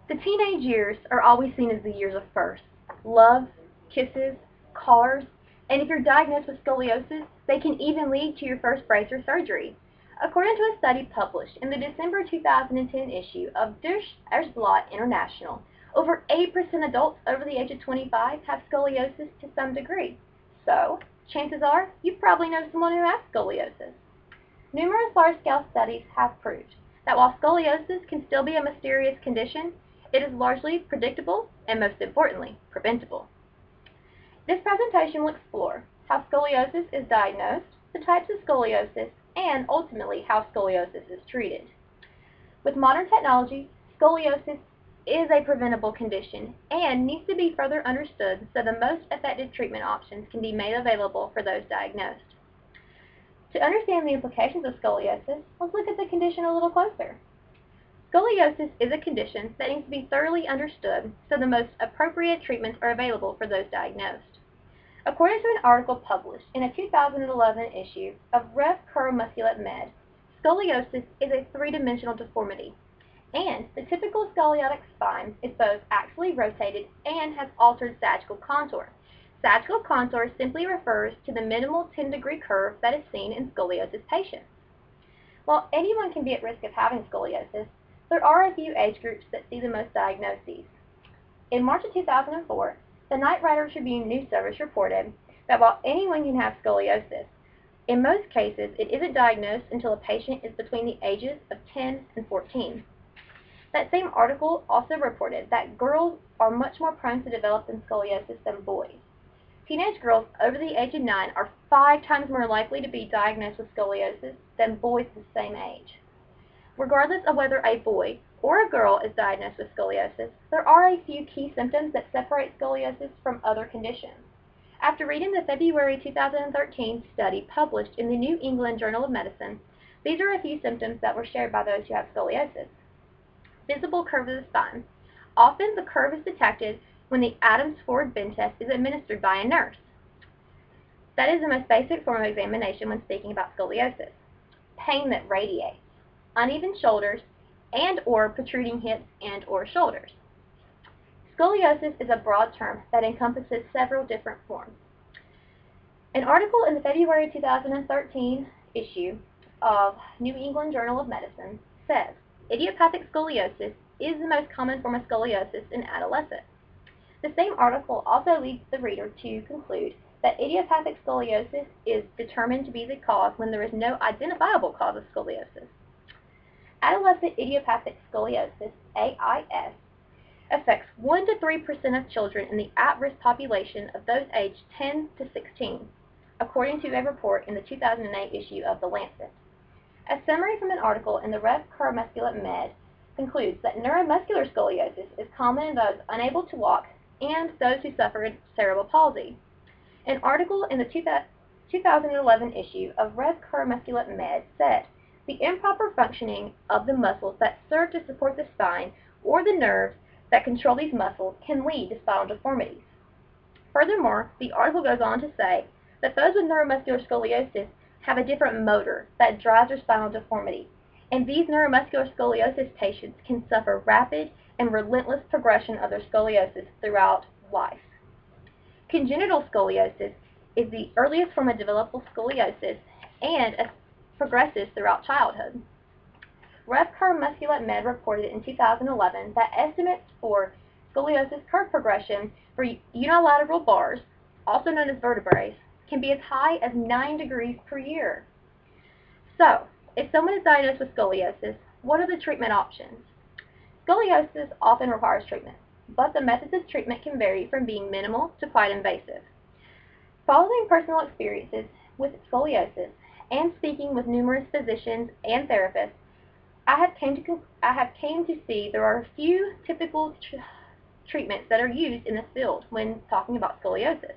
The teenage years are always seen as the years of firsts. Love, kisses, cars, and if you're diagnosed with scoliosis, they can even lead to your first brace or surgery. According to a study published in the December 2010 issue of Durch Ersblot International, over 8% adults over the age of 25 have scoliosis to some degree. So, chances are you probably know someone who has scoliosis. Numerous large-scale studies have proved that while scoliosis can still be a mysterious condition, it is largely predictable and, most importantly, preventable. This presentation will explore how scoliosis is diagnosed, the types of scoliosis, and ultimately how scoliosis is treated. With modern technology, scoliosis is a preventable condition and needs to be further understood so the most effective treatment options can be made available for those diagnosed. To understand the implications of scoliosis, let's look at the condition a little closer. Scoliosis is a condition that needs to be thoroughly understood so the most appropriate treatments are available for those diagnosed. According to an article published in a 2011 issue of Rev. Cur Musculet Med, scoliosis is a three-dimensional deformity, and the typical scoliotic spine is both axially rotated and has altered sagittal contour. Sagittal contour simply refers to the minimal 10-degree curve that is seen in scoliosis patients. While anyone can be at risk of having scoliosis, there are a few age groups that see the most diagnoses. In March of 2004, the Knight Ridder Tribune News Service reported that while anyone can have scoliosis, in most cases it isn't diagnosed until a patient is between the ages of 10 and 14. That same article also reported that girls are much more prone to developing scoliosis than boys. Teenage girls over the age of 9 are 5 times more likely to be diagnosed with scoliosis than boys the same age. Regardless of whether a boy or a girl is diagnosed with scoliosis, there are a few key symptoms that separate scoliosis from other conditions. After reading the February 2013 study published in the New England Journal of Medicine, these are a few symptoms that were shared by those who have scoliosis. Visible curve of the spine. Often the curve is detected when the Adams Ford bend test is administered by a nurse. That is the most basic form of examination when speaking about scoliosis. Pain that radiates. Uneven shoulders and or protruding hips and or shoulders. Scoliosis is a broad term that encompasses several different forms. An article in the February 2013 issue of New England Journal of Medicine says idiopathic scoliosis is the most common form of scoliosis in adolescents. The same article also leads the reader to conclude that idiopathic scoliosis is determined to be the cause when there is no identifiable cause of scoliosis. Adolescent idiopathic scoliosis, AIS, affects 1 to 3% of children in the at-risk population of those aged 10 to 16, according to a report in the 2008 issue of The Lancet. A summary from an article in the Rev. Cur Musculet Med concludes that neuromuscular scoliosis is common in those unable to walk and those who suffered cerebral palsy. An article in the 2011 issue of Rev. Cur Musculet Med said the improper functioning of the muscles that serve to support the spine or the nerves that control these muscles can lead to spinal deformities. Furthermore, the article goes on to say that those with neuromuscular scoliosis have a different motor that drives their spinal deformity, and these neuromuscular scoliosis patients can suffer rapid and relentless progression of their scoliosis throughout life. Congenital scoliosis is the earliest form of developmental scoliosis and progresses throughout childhood. Rev. Cur Musculet Med reported in 2011 that estimates for scoliosis curve progression for unilateral bars, also known as vertebrae, can be as high as 9 degrees per year. So, if someone is diagnosed with scoliosis, what are the treatment options? Scoliosis often requires treatment, but the methods of treatment can vary from being minimal to quite invasive. Following personal experiences with scoliosis and speaking with numerous physicians and therapists, I have came to see there are a few typical treatments that are used in this field when talking about scoliosis.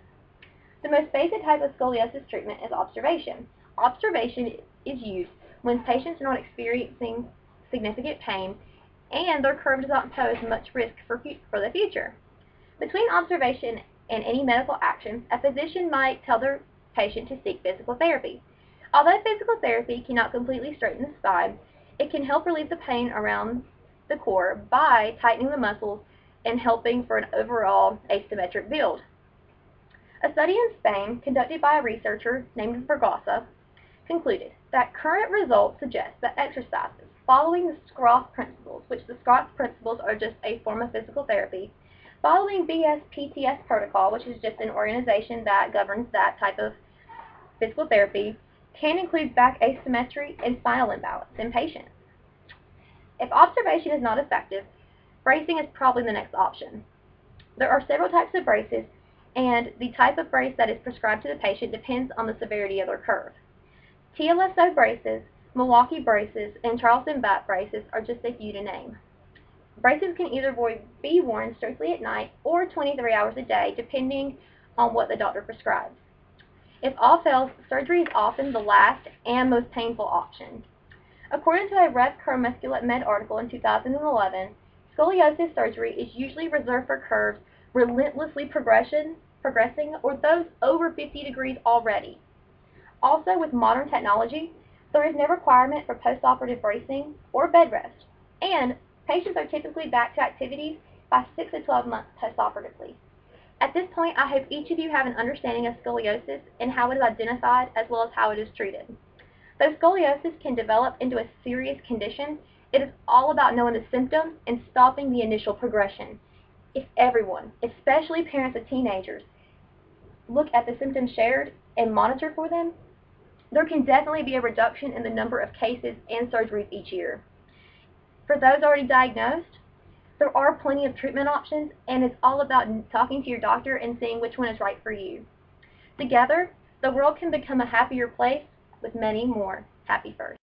The most basic type of scoliosis treatment is observation. Observation is used when patients are not experiencing significant pain and their curve does not pose much risk for the future. Between observation and any medical action, a physician might tell their patient to seek physical therapy. Although physical therapy cannot completely straighten the spine, it can help relieve the pain around the core by tightening the muscles and helping for an overall asymmetric build. A study in Spain conducted by a researcher named Vergosa concluded that current results suggest that exercises following the SCROF principles, which the SCROF principles are just a form of physical therapy, following BSPTS protocol, which is just an organization that governs that type of physical therapy, can include back asymmetry and spinal imbalance in patients. If observation is not effective, bracing is probably the next option. There are several types of braces, and the type of brace that is prescribed to the patient depends on the severity of their curve. TLSO braces, Milwaukee braces, and Charleston back braces are just a few to name. Braces can either be worn strictly at night or 23 hours a day, depending on what the doctor prescribes. If all fails, surgery is often the last and most painful option. According to a Rev. Muscular Med article in 2011, scoliosis surgery is usually reserved for curves relentlessly progressing or those over 50 degrees already. Also, with modern technology, there is no requirement for postoperative bracing or bed rest, and patients are typically back to activities by 6 to 12 months postoperatively. At this point, I hope each of you have an understanding of scoliosis and how it is identified as well as how it is treated. Though scoliosis can develop into a serious condition, it is all about knowing the symptoms and stopping the initial progression. If everyone, especially parents of teenagers, look at the symptoms shared and monitor for them, there can definitely be a reduction in the number of cases and surgeries each year. For those already diagnosed, there are plenty of treatment options, and it's all about talking to your doctor and seeing which one is right for you. Together, the world can become a happier place with many more happy firsts.